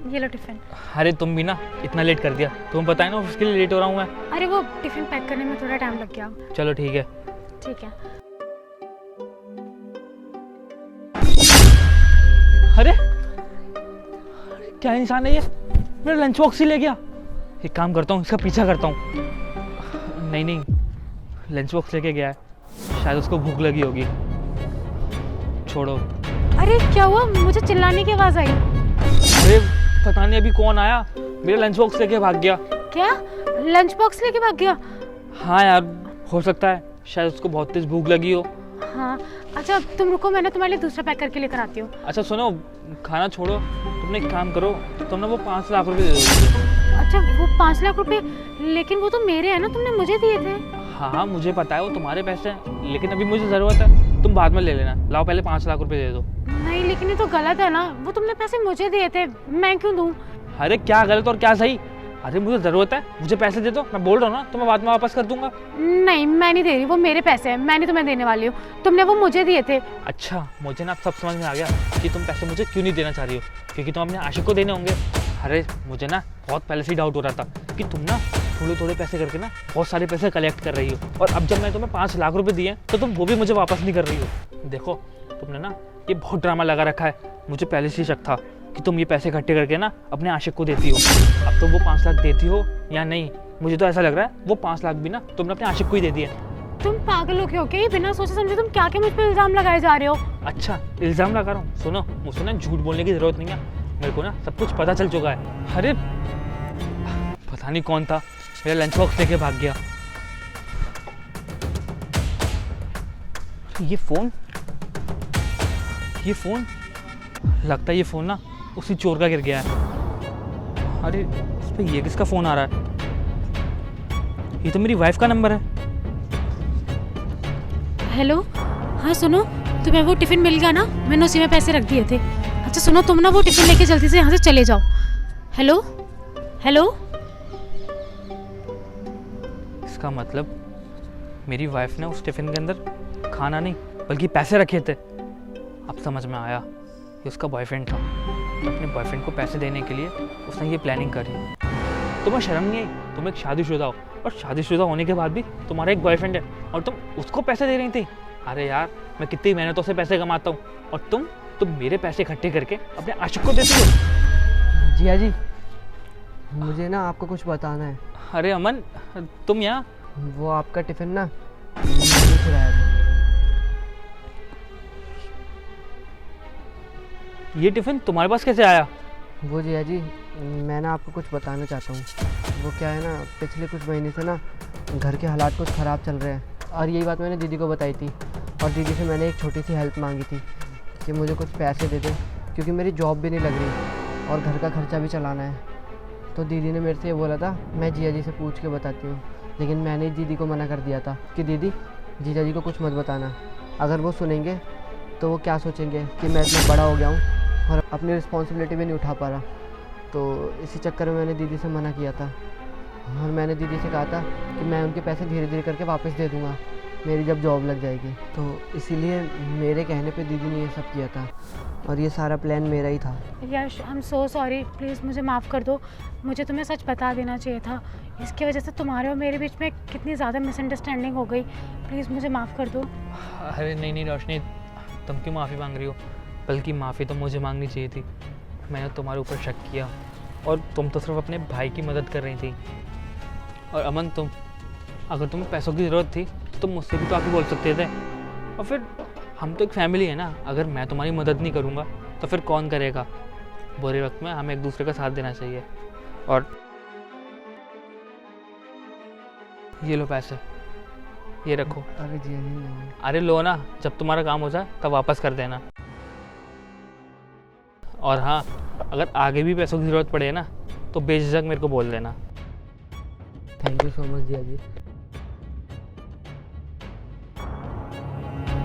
ये लो टिफिन। अरे तुम भी ना इतना लेट कर दिया, तुम्हें पता है ना उसके लिए लेट हो रहा हूँ मैं। अरे वो टिफिन पैक करने में थोड़ा टाइम लग गया। चलो ठीक है। ठीक है। अरे क्या इंसान है ये, मेरा लंच बॉक्स ही ले गया। एक काम करता हूँ, इसका पीछा करता हूँ। नहीं नहीं, लंच बॉक्स लेके गया है, शायद उसको भूख लगी होगी। छोड़ो। अरे क्या हुआ, मुझे चिल्लाने की आवाज़ आई। अरे पता नहीं अभी कौन आया, मेरा लंच बॉक्स लेके भाग गया। क्या, लंच बॉक्स लेके भाग गया? हाँ यार, हो सकता है शायद उसको बहुत तेज भूख लगी हो। हाँ अच्छा तुम रुको, मैंने तुम्हारे लिए दूसरा पैक करके लेकर आती हूँ। अच्छा सुनो, खाना छोड़ो, तुमने एक काम करो, तुम ना वो 5 लाख रुपए दे दो मुझे। अच्छा वो 5 लाख रुपए, लेकिन वो तो मेरे हैं ना, तुमने मुझे दिए थे। हाँ हाँ मुझे पता है वो तुम्हारे पैसे हैं, लेकिन अभी मुझे ज़रूरत है, तुम बाद में ले लेना। लाओ पहले 5 लाख रुपए दे दो। नहीं लेकिन ये तो गलत है ना, वो तुमने पैसे मुझे दिए थे, मैं क्यों दूँ? अरे क्या गलत और क्या सही? अरे मुझे ज़रूरत है, मुझे पैसे दे दो, मैं बोल रहा हूँ ना, तो मैं बाद में वापस कर दूंगा। नहीं मैं नहीं दे रही, वो मेरे पैसे हैं, मैं नहीं तुम्हें देने वाली हूँ, तुमने वो मुझे दिए थे। अच्छा मुझे ना सब समझ में आ गया कि तुम पैसे मुझे क्यों नहीं देना चाह रही हो, क्योंकि तुम अपने आशिक को देने होंगे। अरे मुझे ना बहुत पहले से ही डाउट हो रहा था कि तुम ना थोड़े थोड़े पैसे करके ना बहुत सारे पैसे कलेक्ट कर रही हो, और अब जब मैं तुम्हें 5 लाख रुपए दिए तो तुम वो भी मुझे वापस नहीं कर रही हो। देखो तुमने ना ये बहुत ड्रामा लगा रखा है, मुझे पहले से ही शक था कि तुम ये पैसे इकट्ठे करके ना अपने आशिक को देती हो। अब तुम वो 5 लाख देती हो या नहीं, मुझे तो ऐसा लग रहा है वो 5 लाख भी ना तुमने अपने आशिक को ही दे दिए। तुम पागल हो क्या? ये बिना सोचे समझे तुम क्या क्या मुझ पर इल्जाम लगाए जा रहे हो? अच्छा इल्ज़ाम लगा रहा हूँ, सुनो मुझसे ना झूठ बोलने की ज़रूरत नहीं है, मेरे को ना सब कुछ पता चल चुका है। अरे पता नहीं कौन था, मेरा लंच बॉक्स लेके भाग गया। ये फ़ोन लगता है ये फ़ोन ना उसी चोर का गिर गया है। अरे इस पे ये किसका फ़ोन आ रहा है? ये तो मेरी वाइफ का नंबर है। हेलो, हाँ सुनो, तुम्हें वो टिफिन मिल गया ना, मैंने उसी में पैसे रख दिए थे। अच्छा सुनो, तुम ना वो टिफिन लेके जल्दी से यहाँ से चले जाओ। Hello hello. इसका मतलब मेरी वाइफ ने उस टिफ़िन के अंदर खाना नहीं बल्कि पैसे रखे थे। अब समझ में आया, ये उसका बॉयफ्रेंड था, अपने बॉयफ्रेंड को पैसे देने के लिए उसने ये प्लानिंग करी। तुम्हें शर्म नहीं आई? तुम एक शादीशुदा हो, और शादीशुदा होने के बाद भी तुम्हारा एक बॉयफ्रेंड है और तुम उसको पैसे दे रही थी। अरे यार मैं कितनी मेहनतों से पैसे कमाता हूँ, और तुम मेरे पैसे इकट्ठे करके अपने आशिक को देती हो। जिया जी, मुझे ना आपको कुछ बताना है। अरे अमन, तुम यहाँ? वो आपका टिफ़िन ना मैंने चुराया था। ये टिफ़िन तुम्हारे पास कैसे आया? वो जिया जी, मैं ना आपको कुछ बताना चाहता हूँ। वो क्या है ना, पिछले कुछ महीने से ना घर के हालात कुछ ख़राब चल रहे हैं, और यही बात मैंने दीदी को बताई थी, और दीदी से मैंने एक छोटी सी हेल्प मांगी थी कि मुझे कुछ पैसे दे दे, क्योंकि मेरी जॉब भी नहीं लग रही और घर का खर्चा भी चलाना है। तो दीदी ने मेरे से ये बोला था मैं जिया जी से पूछ के बताती हूँ, लेकिन मैंने दीदी को मना कर दिया था कि दीदी जीजा जी को कुछ मत बताना। अगर वो सुनेंगे तो वो क्या सोचेंगे कि मैं इतना बड़ा हो गया हूँ और अपनी रिस्पॉन्सिबिलिटी भी नहीं उठा पा रहा। तो इसी चक्कर में मैंने दीदी से मना किया था, और मैंने दीदी से कहा था कि मैं उनके पैसे धीरे धीरे करके वापस दे दूँगा मेरी जब जॉब लग जाएगी। तो इसीलिए मेरे कहने पे दीदी ने ये सब किया था, और ये सारा प्लान मेरा ही था। Yash I am so sorry, please मुझे माफ़ कर दो, मुझे तुम्हें सच बता देना चाहिए था। इसकी वजह से तुम्हारे और मेरे बीच में कितनी ज़्यादा मिसअंडरस्टैंडिंग हो गई, प्लीज़ मुझे माफ़ कर दो। अरे नहीं नहीं रोशनी, तुम क्यों माफ़ी मांग रही हो? बल्कि माफ़ी तो मुझे मांगनी चाहिए थी। मैंने तुम्हारे ऊपर शक किया, और तुम तो सिर्फ अपने भाई की मदद कर रही थी। और अमन, अगर तुम्हें पैसों की ज़रूरत थी तो तुम मुझसे भी तो आके बोल सकते थे। और फिर हम तो एक फैमिली है ना, अगर मैं तुम्हारी मदद नहीं करूँगा तो फिर कौन करेगा? बुरे वक्त में हमें एक दूसरे का साथ देना चाहिए। और ये लो पैसे, ये रखो। अरे जिया जी नहीं। अरे लो ना, जब तुम्हारा काम हो जाए तब वापस कर देना। और हाँ, अगर आगे भी पैसों की ज़रूरत पड़े ना तो बेझिझक मेरे को बोल देना। Thank you so much Jiya ji.